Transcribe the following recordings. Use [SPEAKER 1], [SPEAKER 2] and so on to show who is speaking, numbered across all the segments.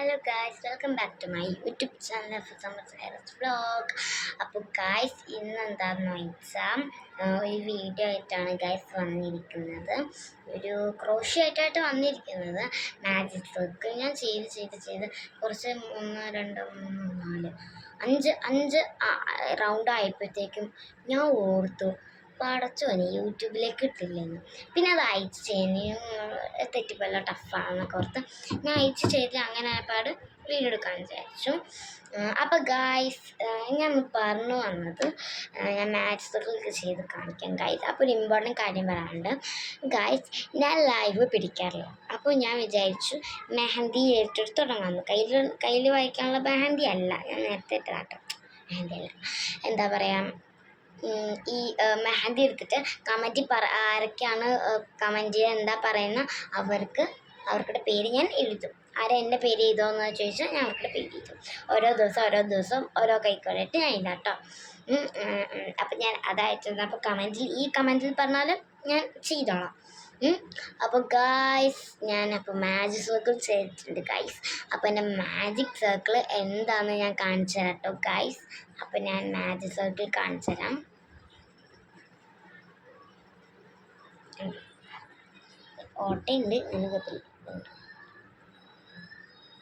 [SPEAKER 1] Hello guys, welcome back to my YouTube channel for Summer Cyrus Vlog. അപ്പോൾ guys ഇന്ന് എന്താണെന്ന് വെച്ചാൽ ഒരു വീഡിയോ ആയിട്ടാണ് ഗായ്സ് വന്നിരിക്കുന്നത്. ഒരു ക്രോഷ്യ ആയിട്ടാണ് വന്നിരിക്കുന്നത്. മാജിക് സർക്കിൾ ഞാൻ ചെയ്ത് കുറച്ച് 1 2 3 4 5 റൗണ്ട് ആയപ്പോഴത്തേക്കും ഞാൻ ഓർത്തു പടച്ചോനെ യൂട്യൂബിലേക്ക് ഇട്ടില്ലെന്ന്. പിന്നെ അത് അയച്ച് ചെയ്യുന്നതിനും തെറ്റിപ്പല്ല ടഫാണെന്നൊക്കെ ഓർത്ത് ഞാൻ അയച്ച് ചെയ്ത് അങ്ങനെ ആയപ്പാട് വീഡിയോ എടുക്കാൻ വിചാരിച്ചു. അപ്പോൾ ഗായ്സ് ഞാൻ പറഞ്ഞു വന്നത് ഞാൻ മാത്സൊക്കെ ചെയ്ത് കാണിക്കാം ഗായ്സ്. അപ്പോൾ ഒരു ഇമ്പോർട്ടൻറ്റ് കാര്യം പറയാനുണ്ട് ഗായ്സ്. ഞാൻ ലൈവ് പിടിക്കാറില്ല. അപ്പോൾ ഞാൻ വിചാരിച്ചു മെഹന്തി ഏറ്റെടുത്ത് തുടങ്ങാമെന്ന്. കയ്യിൽ വായിക്കാനുള്ള മെഹന്തി അല്ല, ഞാൻ നേരത്തെ ഇട്ടാട്ടോ മെഹന്തി അല്ല, എന്താ പറയുക, ഈ മെഹന്തി എടുത്തിട്ട് ആരൊക്കെയാണ് കമൻറ്റ് ചെയ്യുക എന്താ പറയുന്ന അവർക്കുടെ പേര് ഞാൻ എഴുതും. എൻ്റെ പേര് എഴുതുമെന്ന് ചോദിച്ചാൽ ഞാൻ അവരുടെ പേര് എഴുതും. ഓരോ ദിവസം ഓരോ കൈക്കോലായിട്ട് ഞാൻ എഴുതാം കേട്ടോ. അപ്പം ഞാൻ അതായിട്ടിരുന്നു. അപ്പോൾ കമൻറ്റിൽ പറഞ്ഞാലും ഞാൻ ചെയ്തോളാം. അപ്പോൾ ഗായ്സ് ഞാനപ്പോൾ മാജിക് സർക്കിൾ ചെയ്തിട്ടുണ്ട് ഗായ്സ്. അപ്പോൾ എൻ്റെ മാജിക് സർക്കിൾ എന്താണെന്ന് ഞാൻ കാണിച്ചു തരാം കേട്ടോ ഗായ്സ്. അപ്പോൾ ഞാൻ മാജിക് സർക്കിൾ കാണിച്ചു തരാം. ഓട്ടയുണ്ട് എനിക്ക്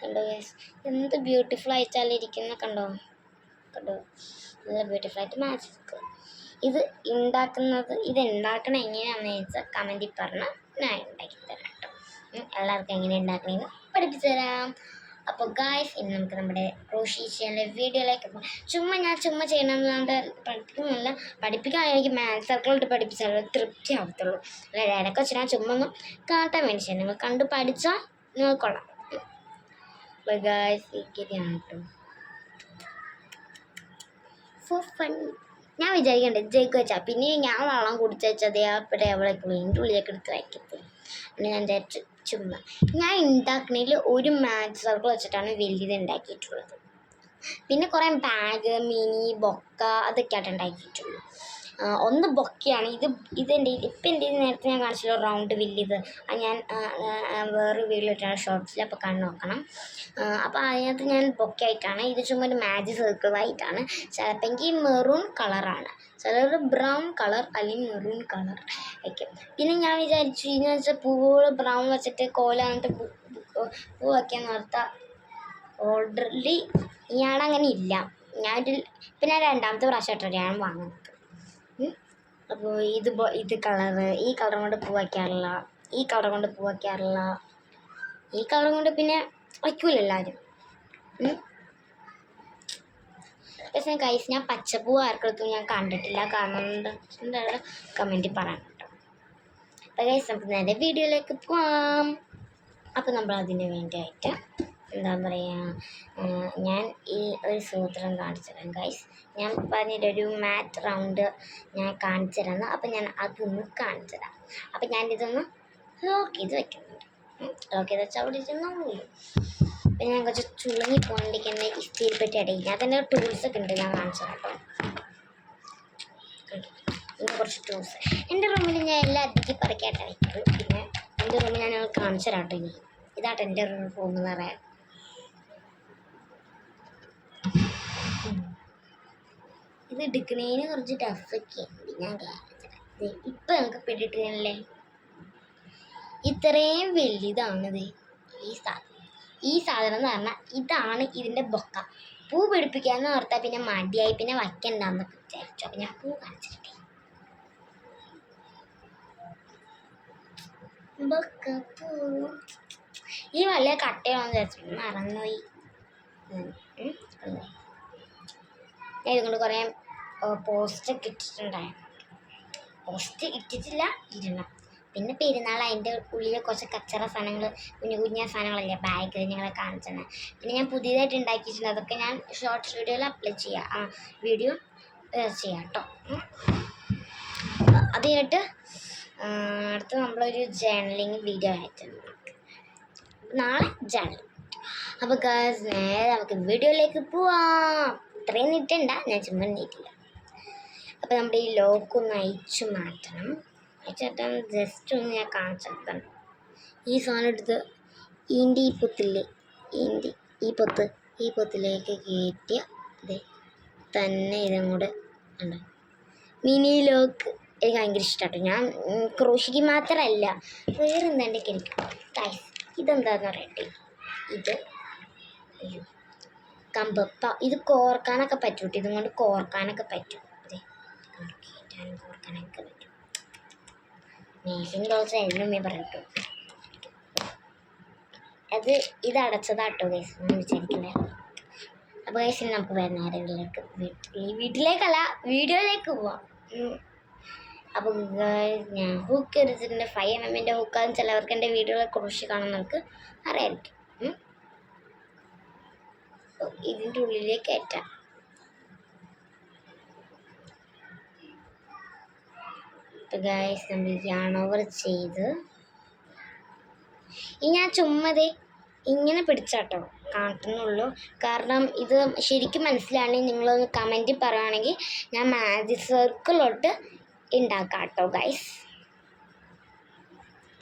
[SPEAKER 1] കണ്ടോ ഗായ്സ്, എന്ത് ബ്യൂട്ടിഫുൾ ആയിട്ടാണ് ഇരിക്കുന്ന കണ്ടോ നല്ല ബ്യൂട്ടിഫുൾ ആയിട്ട് മാജിക് സർക്കിൾ. ഇത് ഉണ്ടാക്കണം എങ്ങനെയാണെന്ന് വെച്ചാൽ കമൻറ്റിൽ പറഞ്ഞാൽ ഞാൻ ഉണ്ടാക്കി തരാം കേട്ടോ. എല്ലാവർക്കും എങ്ങനെ ഉണ്ടാക്കണമെന്ന് പഠിപ്പിച്ചു തരാം. അപ്പോൾ ഗായ്സ് ഇന്ന് നമുക്ക് നമ്മുടെ ക്രോഷ്യ വീഡിയോയിലേക്ക് പോകാം. ഞാൻ ചെയ്യണമെന്നുകൊണ്ട് പഠിപ്പിക്കാൻ എനിക്ക് മാത്സ് സർക്കിളിട്ട് പഠിപ്പിച്ചാൽ തൃപ്തി ആവത്തുള്ളൂ. അല്ല ഇടയ്ക്ക് വെച്ച് ഞാൻ ചുമ്മാ ഒന്ന് കാട്ടാൻ വേണ്ടി ചെയ്യാം. നിങ്ങൾ കണ്ടു പഠിച്ചാൽ നിങ്ങൾ കൊള്ളാം. അപ്പോൾ ഗായ്സ് ഇങ്ങനെയാണ് കേട്ടോ ഫോർ ഫൺ. ഞാൻ വിചാരിക്കണ്ടേ ജയിക്ക് വെച്ചാൽ പിന്നെ ഞാൻ വെള്ളം കുടിച്ചതേ അവിടെ അവളേക്കുള്ളൂ എൻ്റെ ഉള്ളിലേക്ക് എടുത്ത് വയ്ക്കത്തില്ല. പിന്നെ ഞാൻ വിചാരിച്ചു ചുമ്മാ ഞാൻ ഉണ്ടാക്കുന്നതിൽ ഒരു മാജിക് സർക്കിൾ വെച്ചിട്ടാണ് വലിയത് ഉണ്ടാക്കിയിട്ടുള്ളത്. പിന്നെ കുറേ ബാഗ് മിനി ബൊക്ക അതൊക്കെയായിട്ട് ഉണ്ടാക്കിയിട്ടുള്ളൂ. ഒന്ന് ബൊക്കയാണ്. എൻ്റെ നേരത്തെ ഞാൻ കാണിച്ചല്ലോ റൗണ്ട് വലിയത്. ഞാൻ വേറെ വീഡിയോ ഇട്ടാണ് ഷോർട്സിൽ, അപ്പോൾ കണ്ടു നോക്കണം. അപ്പോൾ അതിനകത്ത് ഞാൻ ബൊക്കയായിട്ടാണ്. ഇത് ചുമ്മാ ഒരു മാജിക് സർക്കിളായിട്ടാണ്. ചിലപ്പോൾ മെറൂൺ കളറാണ്, ചിലർ ബ്രൗൺ കളർ അല്ലെങ്കിൽ മെറൂൺ കളർ വയ്ക്കും. പിന്നെ ഞാൻ വിചാരിച്ചു ഇതെന്ന് വെച്ചാൽ പൂവുകൾ ബ്രൗൺ വെച്ചിട്ട് കോലാന്നിട്ട് പൂ വയ്ക്കാന്ന് ഓർത്താൽ ഓൾറെഡി ഞാനങ്ങനെ ഇല്ല. പിന്നെ രണ്ടാമത്തെ പ്രാവശ്യമായിട്ടാണ് ഞാൻ വാങ്ങുന്നത്. അപ്പോൾ ഇത് കളറ് ഈ കളർ കൊണ്ട് പൂ വയ്ക്കാറില്ല, ഈ കളർ കൊണ്ട് പൂ വയ്ക്കാറില്ല, ഈ കളർ കൊണ്ട് പിന്നെ വയ്ക്കൂല എല്ലാവരും. പക്ഷേ ഗൈസ് ഞാൻ പച്ചപ്പൂ ആർക്കെടുത്തും ഞാൻ കണ്ടിട്ടില്ല. കാരണം എന്തായാലും കമൻറ്റിൽ പറയാം കേട്ടോ. അപ്പോൾ ഗൈസ് നമുക്ക് നേരെ വീഡിയോയിലേക്ക് പോവാം. അപ്പോൾ നമ്മൾ അതിന് വേണ്ടിയായിട്ട് എന്താ പറയുക, ഞാൻ ഈ ഒരു സൂത്രം കാണിച്ചു തരാം ഗൈസ്. ഞാൻ പറഞ്ഞിട്ട് ഒരു മാറ്റ് റൗണ്ട് ഞാൻ കാണിച്ചു തരാം. അപ്പോൾ ഞാൻ അതൊന്ന് കാണിച്ചു തരാം. അപ്പോൾ ഞാനിതൊന്ന് ലോക്ക് ചെയ്ത് വെക്കുന്നുണ്ട്. ലോക്ക് ചെയ്ത് വെച്ചാൽ അവിടെ ഇരുന്നോളൂ. പിന്നെ ഞാൻ കുറച്ച് ചുളുങ്ങി പോകാണ്ടിരിക്കുന്ന ഇസ്തിയിൽ പറ്റി ഇടയിൽ അതിൻ്റെ ടൂൾസൊക്കെ ഉണ്ട്, ഞാൻ കാണിച്ചു തരാം കേട്ടോ. ഇങ്ങനെ കുറച്ച് ടൂൾസ് എൻ്റെ റൂമിൽ ഞാൻ എല്ലാം അധികം പറക്കായിട്ട് വയ്ക്കുന്നത്. പിന്നെ എൻ്റെ റൂമിൽ ഞാൻ കാണിച്ചു തരാം കേട്ടോ. ഇതാട്ടോ എൻ്റെ റൂം എന്ന് പറയാം. ഇത് എടുക്കുന്നതിന് കുറച്ച് ടഫൊക്കെ ഉണ്ട്, ഞാൻ കാണിച്ചത്. ഇപ്പം നമുക്ക് പിടിയിട്ടില്ലേ, ഇത്രയും വലുതാണിത് ഈ സാധനം എന്ന് പറഞ്ഞാൽ ഇതാണ് ഇതിൻ്റെ ബൊക്ക. പൂ പിടിപ്പിക്കാമെന്ന് ഓർത്താൽ പിന്നെ മടിയായി, പിന്നെ വയ്ക്കണ്ടെന്നൊക്കെ വിചാരിച്ചു. അപ്പം ഞാൻ പൂ കാണിച്ചിട്ടേ ബൊക്ക പൂ ഈ വലിയ കട്ടയാണെന്ന് വിചാരിച്ചു മറന്നുപോയി. ഞാൻ ഇതുകൊണ്ട് കുറേ പോസ്റ്റൊക്കെ ഇട്ടിട്ടുണ്ടായിരുന്നു. പോസ്റ്റ് ഇട്ടിട്ടില്ല, ഇടണം. പിന്നെ പെരുന്നാൾ അതിൻ്റെ ഉള്ളിൽ കുറച്ച് കച്ചറ സാധനങ്ങൾ കുഞ്ഞു സാധനങ്ങളല്ലേ ബാഗ് ഞങ്ങളെ കാണിച്ചത്. പിന്നെ ഞാൻ പുതിയതായിട്ട് ഉണ്ടാക്കിയിട്ടുണ്ട്. അതൊക്കെ ഞാൻ ഷോർട്സ് വീഡിയോയിൽ അപ്ലോഡ് ചെയ്യാം, വീഡിയോ ചെയ്യാം കേട്ടോ. അത് കഴിഞ്ഞിട്ട് അടുത്ത് നമ്മളൊരു ജേർണലിങ് വീഡിയോ ആയിട്ടുണ്ട് നാളെ ജേർണലിങ്. അപ്പോൾ നേരെ നമുക്ക് വീഡിയോയിലേക്ക് പോവാം. ഇത്രയും നീട്ടണ്ട, ഞാൻ ചുമ്മാ നീട്ടില്ല. അപ്പോൾ നമ്മുടെ ഈ ലോക്കൊന്ന് അയച്ചു മാറ്റണം. അയച്ചിട്ട് ജസ്റ്റ് ഒന്ന് ഞാൻ കാണിച്ചെടുക്കണം. ഈ സാധനം എടുത്ത് ഈൻ്റെ ഈ പുത്തില്ലേ ഈ പൊത്തിലേക്ക് കയറ്റിയ അതെ തന്നെ ഇതും കൂടെ ഉണ്ട്. മിനി ലോക്ക് എനിക്ക് ഭയങ്കര ഇഷ്ടമാട്ടോ. ഞാൻ ക്രോഷിക്ക് മാത്രമല്ല വേറെ എന്തെങ്കിലുമൊക്കെ എനിക്ക് ഇതെന്താന്ന് പറയട്ടെ. ഇത് കമ്പപ്പ ഇത് കോർക്കാനൊക്കെ പറ്റും കേട്ടോ. ഇതും കൊണ്ട് കോർക്കാനൊക്കെ പറ്റും. അതെ കോർക്കാനൊക്കെ പറ്റും. നേഴ്സിംഗ് ഡോസ് എന്നുമേ പറയട്ടോ. ഇത് അടച്ചതാട്ടോ ഗൈസ്, ഒന്നും വിചാരിക്കണ്ടേ. അപ്പോൾ ഗൈസ് നമുക്ക് വരുന്നവരിലേക്ക് വീട്ടിലേക്കല്ല വീഡിയോയിലേക്ക് പോവാം. അപ്പോൾ ഞാൻ ഹുക്ക് എടുത്തിട്ടുണ്ട്. 5mm ഹുക്കാന്ന് ചിലവർക്ക് എൻ്റെ വീഡിയോകളെ കുറിച്ച് കാണുന്നവർക്ക് അറിയായിരിക്കും. ഇതിൻ്റെ ഉള്ളിലേക്ക് കയറ്റാം. ഗൈസ് നമ്മൾ യാൺ ഓവർ ചെയ്ത് ഞാൻ ചുമ്മാതെ ഇങ്ങനെ പിടിച്ചാട്ടോ കാട്ടുന്നുള്ളൂ. കാരണം ഇത് ശരിക്കും മനസ്സിലാണെങ്കിൽ നിങ്ങളൊന്ന് കമൻറ്റിൽ പറയുകയാണെങ്കിൽ ഞാൻ മാജിക് സർക്കിളോട്ട് ഉണ്ടാക്കാം കേട്ടോ ഗൈസ്.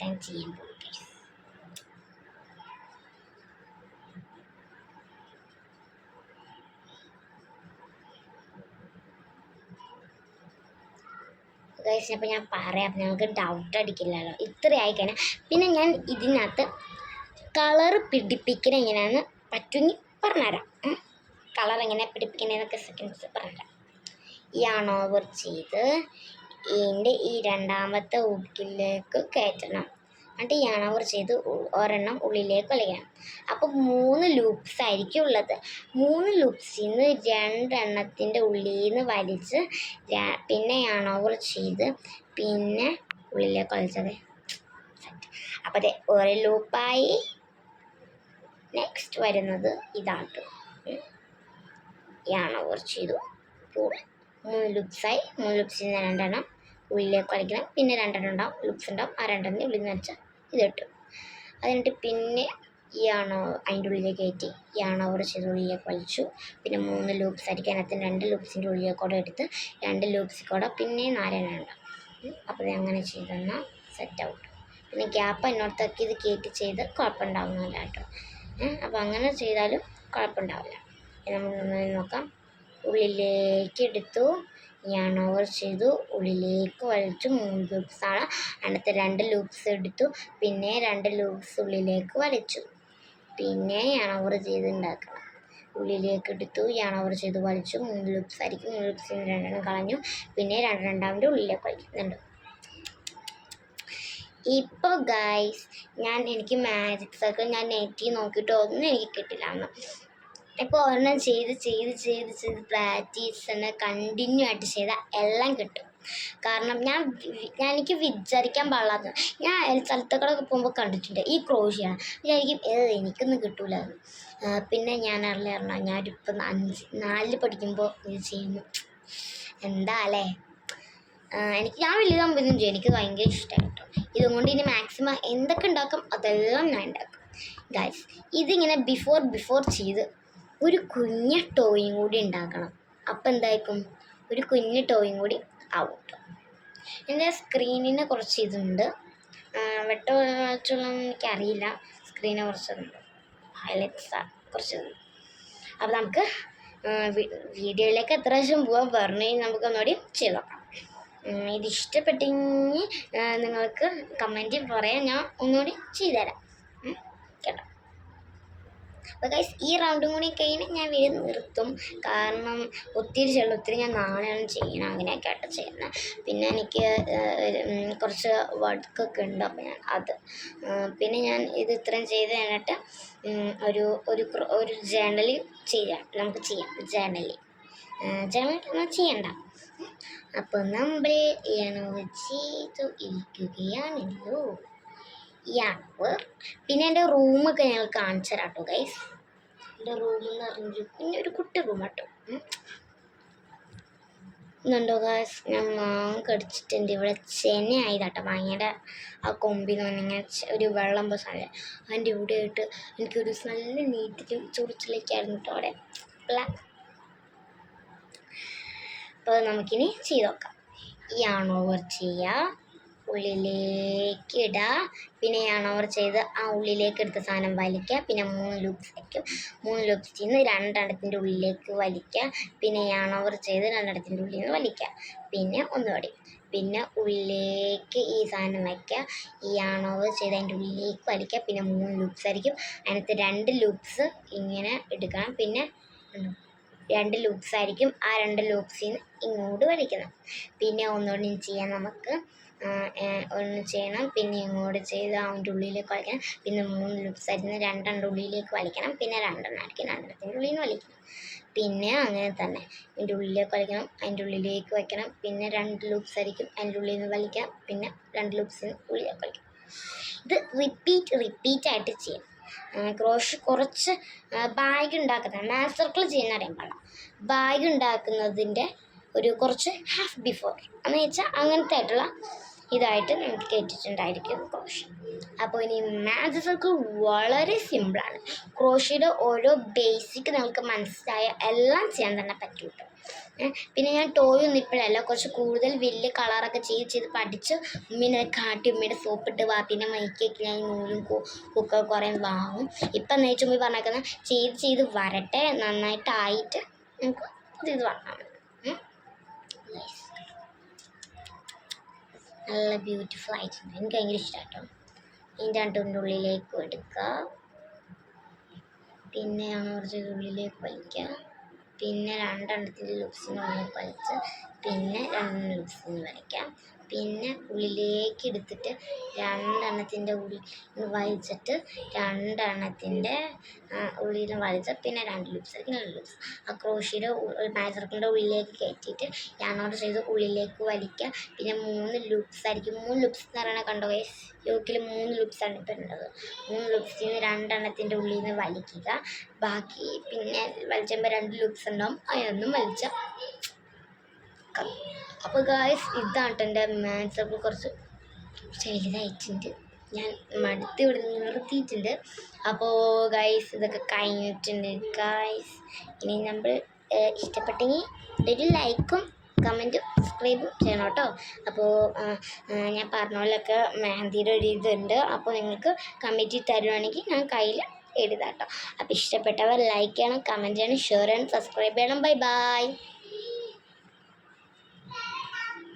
[SPEAKER 1] ഞാൻ ചെയ്യാൻ പോകും ഗൈസ്. ഗൈസ് അപ്പോൾ ഞാൻ പറയാം, നിങ്ങൾക്ക് ഡൗട്ട് അടിക്കില്ലല്ലോ. ഇത്രയായി കഴിഞ്ഞാൽ പിന്നെ ഞാൻ ഇതിനകത്ത് കളർ പിടിപ്പിക്കുന്ന എങ്ങനെയാണെന്ന് പറ്റുമെങ്കിൽ പറഞ്ഞുതരാം. കളർ എങ്ങനെ പിടിപ്പിക്കുന്നതൊക്കെ സെക്കൻഡ്സ് പറഞ്ഞുതരാം. യാൺ ഓവർ ചെയ്ത് ഇതിൻ്റെ ഈ രണ്ടാമത്തെ ഹുക്കിലേക്ക് കയറ്റണം. എന്നിട്ട് യാൺ ഓവർ ചെയ്ത് ഒരെണ്ണം ഉള്ളിലേക്ക് വലിക്കണം. അപ്പോൾ 3 ലൂപ്സ് ആയിരിക്കും ഉള്ളത്. 3 ലൂപ്സിൽ നിന്ന് 2 എണ്ണത്തിൻ്റെ ഉള്ളിൽ നിന്ന് വലിച്ച് പിന്നെ യാൺ ഓവർ ചെയ്ത് പിന്നെ ഉള്ളിലേക്ക് വലിച്ചത്. അപ്പോൾ അതെ ഒരു ലൂപ്പായി. നെക്സ്റ്റ് വരുന്നത് ഇതാട്ടോ. യാൺ ഓവർ ചെയ്തു. 3 ലൂപ്സായി. 3 ലൂപ്സിൽ നിന്ന് 2 എണ്ണം ഉള്ളിലേക്ക് വലിക്കണം. പിന്നെ 2 എണ്ണം ഉണ്ടാവും, ലൂപ്സ് ഉണ്ടാവും. ആ 2 എണ്ണം ഉള്ളിൽ നിന്ന് വെച്ചാൽ ഇത് കിട്ടും. അതിനിട്ട് പിന്നെ അതിൻ്റെ ഉള്ളിലേക്ക് കയറ്റി യാൺ ഓവർ ചെയ്ത് ഉള്ളിലേക്ക് വലിച്ചു. പിന്നെ 3 ലൂപ്സ് ആയിരിക്കും. അതിനകത്ത് 2 ലൂപ്സിൻ്റെ ഉള്ളിലേക്കൂടെ എടുത്ത് 2 ലൂപ്സിൽ കൂടെ പിന്നെ 4 എണ്ണം ഉണ്ടാവും. അപ്പോൾ അങ്ങനെ ചെയ്തെന്നാൽ സെറ്റ് ഔട്ട്. പിന്നെ ഗ്യാപ്പ് എന്നോടത്തൊക്കെ ഇത് കയറ്റി ചെയ്ത് കുഴപ്പമുണ്ടാവുന്നില്ല കേട്ടോ. അപ്പോൾ അങ്ങനെ ചെയ്താലും കുഴപ്പമുണ്ടാവില്ല. നമ്മൾ നോക്കാം. ഉള്ളിലേക്ക് എടുത്തു, യാൺ ഓവർ ചെയ്തു, ഉള്ളിലേക്ക് വലിച്ചു. 3 ലൂപ്സാണ്. അടുത്ത 2 ലൂപ്സ് എടുത്തു, പിന്നെ 2 ലൂപ്സ് ഉള്ളിലേക്ക് വലിച്ചു. പിന്നെ യാൺ ഓവർ ചെയ്ത് ഉണ്ടാക്കണം. ഉള്ളിലേക്ക് എടുത്തു, യാൺ ഓവർ ചെയ്ത് വലിച്ചു. 3 ലൂപ്സ് ആയിരിക്കും. 3 ലൂപ്സിൽ 2 എണ്ണം കളഞ്ഞു. പിന്നെ 2 രണ്ടാമത്തെ ഉള്ളിലേക്ക് വലിക്കുന്നുണ്ട്. ഇപ്പോൾ ഗൈസ് എനിക്ക് മാജിക് സർക്കിൾ ഞാൻ നെറ്റിൽ നോക്കിയിട്ട് ഒന്നും എനിക്ക് കിട്ടില്ല അന്ന്. ഇപ്പോൾ ഒരെണ്ണം ചെയ്ത് പ്രാക്ടീസ് തന്നെ കണ്ടിന്യൂ ആയിട്ട് ചെയ്താൽ എല്ലാം കിട്ടും. കാരണം എനിക്ക് വിചാരിക്കാൻ പാടില്ലാത്ത ഞാൻ സ്ഥലത്തൊക്കെ പോകുമ്പോൾ കണ്ടിട്ടുണ്ട് ഈ ക്രോഷിയാണ്. വിചാരിക്കും എനിക്കൊന്നും കിട്ടൂലായിരുന്നു. പിന്നെ ഞാൻ അറിയാറുണ്ടോ ഞാനിപ്പോൾ 4 പഠിക്കുമ്പോൾ ഇത് ചെയ്യുന്നു. എന്താ അല്ലേ ഞാൻ വലുതാകുമ്പോഴൊന്നും ചെയ്യും. എനിക്ക് ഭയങ്കര ഇഷ്ടമായി കേട്ടോ. ഇതുകൊണ്ട് ഇനി മാക്സിമം എന്തൊക്കെ ഉണ്ടാക്കും അതെല്ലാം ഞാൻ ഉണ്ടാക്കും ഗൈസ്. ഇതിങ്ങനെ ബിഫോർ ചെയ്ത് ഒരു കുഞ്ഞ ടോയും കൂടി ഉണ്ടാക്കണം. അപ്പം എന്തായിരിക്കും ഒരു കുഞ്ഞ് ടോയും കൂടി ആവും കേട്ടോ. എൻ്റെ സ്ക്രീനിന് കുറച്ച് ഇതുണ്ട്, വെട്ടമുള്ളതൊന്നും എനിക്കറിയില്ല. സ്ക്രീന് കുറച്ചുണ്ട്, ഹൈലൈറ്റ്സ് കുറച്ചുണ്ട്. അപ്പോൾ നമുക്ക് വീഡിയോയിലേക്ക് എത്ര പ്രാവശ്യം പോകാൻ പറഞ്ഞു നമുക്ക് ഒന്നുകൂടി ചെയ്ത് നോക്കാം. ഇത് ഇഷ്ടപ്പെട്ടെങ്കിൽ നിങ്ങൾക്ക് കമൻറ്റിൽ പറയാം, ഞാൻ ഒന്നുകൂടി ചെയ്തുതരാം കേട്ടോ. അപ്പോൾ ഗൈസ് ഈ റൗണ്ടും കൂടി കഴിഞ്ഞാൽ ഞാൻ വീഡിയോ നിർത്തും. കാരണം ഒത്തിരി ഞാൻ നാളെയാണ് ചെയ്യണം. അങ്ങനെയൊക്കെ ആയിട്ട് ചെയ്യുന്നത്. പിന്നെ എനിക്ക് കുറച്ച് വർക്കൊക്കെ ഉണ്ട്. അപ്പോൾ ഞാൻ പിന്നെ ഞാൻ ഇത് ഇത്രയും ചെയ്ത് കഴിഞ്ഞിട്ട് ഒരു ജേണലിൽ നമുക്ക് ചെയ്യാം. ജേണൽ നമ്മൾ ചെയ്യണ്ട. അപ്പോൾ നമ്മൾ ചെയ്തു ഇരിക്കുകയാണല്ലോ. പിന്നെ എൻ്റെ റൂമൊക്കെ ഞങ്ങൾ കാണിച്ചു തരാം കേട്ടോ ഗൈസ്. എൻ്റെ റൂമെന്ന് പറഞ്ഞൊരു കുഞ്ഞൊരു കുട്ടി റൂം കേട്ടോ. എന്നുണ്ടോ ഗൈസ്, ഞാൻ കടിച്ചിട്ടുണ്ട്. ഇവിടെ ചെനയായതാട്ടോ ഭയങ്കര. ആ കൊമ്പിന്ന് പറഞ്ഞിങ്ങനെ ഒരു വെള്ളം സാധനം അതിൻ്റെ ഇവിടെ ആയിട്ട് എനിക്കൊരു നല്ല നീറ്റിലും ചൊറിച്ചിലേക്കായിരുന്നു കേട്ടോ അവിടെ. അപ്പോൾ നമുക്കിനി ചെയ്ത് നോക്കാം. യാൺ ഓവർ ചെയ്യുക, ഉള്ളിലേക്ക് ഇടുക. പിന്നെ യാൺ ഓവർ ചെയ്ത് ആ ഉള്ളിലേക്ക് എടുത്ത സാധനം വലിക്കുക. പിന്നെ 3 ലൂപ്സ് ആയിരിക്കും. 3 ലൂപ്സിൽ നിന്ന് 2 എണ്ണത്തിൻ്റെ ഉള്ളിലേക്ക് വലിക്കുക. പിന്നെ യാൺ ഓവർ ചെയ്ത് 2 എണ്ണത്തിൻ്റെ ഉള്ളിൽ നിന്ന് വലിക്കുക. പിന്നെ ഒന്നുകൂടി. പിന്നെ ഉള്ളിലേക്ക് ഈ സാധനം വയ്ക്കുക. ഈ യാൺ ഓവർ ചെയ്ത് അതിൻ്റെ ഉള്ളിലേക്ക് വലിക്കുക. പിന്നെ 3 ലൂപ്സ് ആയിരിക്കും. അതിനകത്ത് 2 ലൂപ്സ് ഇങ്ങനെ എടുക്കണം. പിന്നെ 2 ലൂപ്സ് ആയിരിക്കും. ആ 2 ലൂപ്സിൽ നിന്ന് ഇങ്ങോട്ട് വലിക്കണം. പിന്നെ ഒന്നുകൂടി ചെയ്യാം നമുക്ക്. ഒന്ന് ചെയ്യണം. പിന്നെ ഇങ്ങോട്ട് ചെയ്ത് അതിൻ്റെ ഉള്ളിലേക്ക് വലിക്കണം. പിന്നെ 3 ലൂപ്സ് ആയിരുന്നു. 2 ഉള്ളിലേക്ക് വലിക്കണം. പിന്നെ 2 ആയിരിക്കും. 2 ഉള്ളിൽ നിന്ന് വലിക്കണം. പിന്നെ അങ്ങനെ തന്നെ അതിൻ്റെ ഉള്ളിലേക്ക് വലിക്കണം. അതിൻ്റെ ഉള്ളിലേക്ക് വയ്ക്കണം. പിന്നെ 2 ലൂപ്സ് ആയിരിക്കും. അതിൻ്റെ ഉള്ളിൽ നിന്ന് വലിക്കാം. പിന്നെ 2 ലൂപ്സിന് ഉള്ളിലേക്ക് വലിക്കാം. ഇത് റിപ്പീറ്റ് ആയിട്ട് ചെയ്യാം. ക്രോഷ് കുറച്ച് ബാഗ് ഉണ്ടാക്കുന്നത് മാത്സ് സർക്കിൾ ചെയ്യുന്ന അറിയാൻ ബാഗ് ഉണ്ടാക്കുന്നതിൻ്റെ ഒരു കുറച്ച് ഹാഫ് ബിഫോർ എന്ന് വെച്ചാൽ അങ്ങനത്തെ ആയിട്ടുള്ള ഇതായിട്ട് നമുക്ക് കേട്ടിട്ടുണ്ടായിരിക്കും ക്രോഷ്. അപ്പോൾ ഇനി മാത്സ് സർക്കിൾ വളരെ സിമ്പിളാണ്. ക്രോഷയുടെ ഓരോ ബേസിക് നിങ്ങൾക്ക് മനസ്സിലായ എല്ലാം ചെയ്യാൻ തന്നെ പറ്റും കേട്ടോ. പിന്നെ ഞാൻ ടോയൊന്നും ഇപ്പോഴല്ല, കുറച്ച് കൂടുതൽ വലിയ കളറൊക്കെ ചെയ്ത് പഠിച്ച് ഉമ്മീനെ കാട്ടി ഉമ്മയുടെ സോപ്പിട്ട് വാപ്പിനെ മൈക്കൊക്കെ ഞാൻ നൂലും കുക്കൊക്കെ കുറേ വാങ്ങും. ഇപ്പം നേരിട്ട് ഉമ്മി പറഞ്ഞേക്കുന്നത് ചെയ്ത് വരട്ടെ, നന്നായിട്ടായിട്ട് നമുക്ക് ഇത് വാങ്ങാം. നല്ല ബ്യൂട്ടിഫുൾ ആയിട്ടുണ്ട്. എനിക്ക് ഭയങ്കര ഇഷ്ടമായിട്ടോ. ഇതിൻ്റെ 2 ഉള്ളിലേക്ക് എടുക്കുക. പിന്നെ കുറച്ച് ഉള്ളിലേക്ക് വലിക്കുക. പിന്നെ 2 എണ്ണത്തിൻ്റെ ലൂപ്സിനുള്ളിൽ വലിച്ച് പിന്നെ 2 ലൂപ്സിന് വലിക്കാം. പിന്നെ ഉള്ളിലേക്ക് എടുത്തിട്ട് 2 എണ്ണത്തിൻ്റെ ഉള്ളിൽ വലിച്ചിട്ട് 2 എണ്ണത്തിൻ്റെ ഉള്ളിൽ വലിച്ച് പിന്നെ 2 ലൂപ്സ് ആയിരിക്കും. 2 ലൂപ്സ് ആ ക്രോഷിയുടെ മാത്സ് സർക്കിളിൻ്റെ ഉള്ളിലേക്ക് കയറ്റിയിട്ട് യാണോട് ചെയ്ത് ഉള്ളിലേക്ക് വലിക്കുക. പിന്നെ 3 ലൂപ്സ് ആയിരിക്കും. 3 ലൂപ്സ് എന്ന് പറയുന്നത് കണ്ടോ ഗൈസ്, യോക്കിൽ 3 ലൂപ്സാണ് ഇപ്പോൾ ഉള്ളത്. 3 ലൂപ്സിൽ നിന്ന് 2 എണ്ണത്തിൻ്റെ ഉള്ളിൽ നിന്ന് വലിക്കുക. ബാക്കി പിന്നെ വലിച്ചുമ്പോൾ 2 ലൂപ്സ് ഉണ്ടാവും, അതൊന്നും വലിച്ച. അപ്പോൾ ഗായ്സ് ഇതാണ് എൻ്റെ മാത്സ് സർക്കിൾ. കുറച്ച് വലുതായിട്ടുണ്ട്, ഞാൻ മടുത്ത് ഇവിടെ നിർത്തിയിട്ടുണ്ട്. അപ്പോൾ ഗായ്സ് ഇതൊക്കെ കഴിഞ്ഞിട്ടുണ്ട് ഗായ്സ്. ഇനി നമ്മൾ ഇഷ്ടപ്പെട്ടെങ്കിൽ ഒരു ലൈക്കും കമൻറ്റും സബ്സ്ക്രൈബും ചെയ്യണം കേട്ടോ. അപ്പോൾ ഞാൻ പറഞ്ഞ പോലെയൊക്കെ മെഹന്തിയുടെ ഒരു ഇതുണ്ട്. അപ്പോൾ നിങ്ങൾക്ക് കമ്മിറ്റി തരുവാണെങ്കിൽ ഞാൻ കയ്യിൽ എഴുതാം കേട്ടോ. അപ്പോൾ ഇഷ്ടപ്പെട്ടവർ ലൈക്ക് ചെയ്യണം, കമൻറ്റ് ചെയ്യണം, ഷെയർ ചെയ്യണം, സബ്സ്ക്രൈബ് ചെയ്യണം. Bye bye.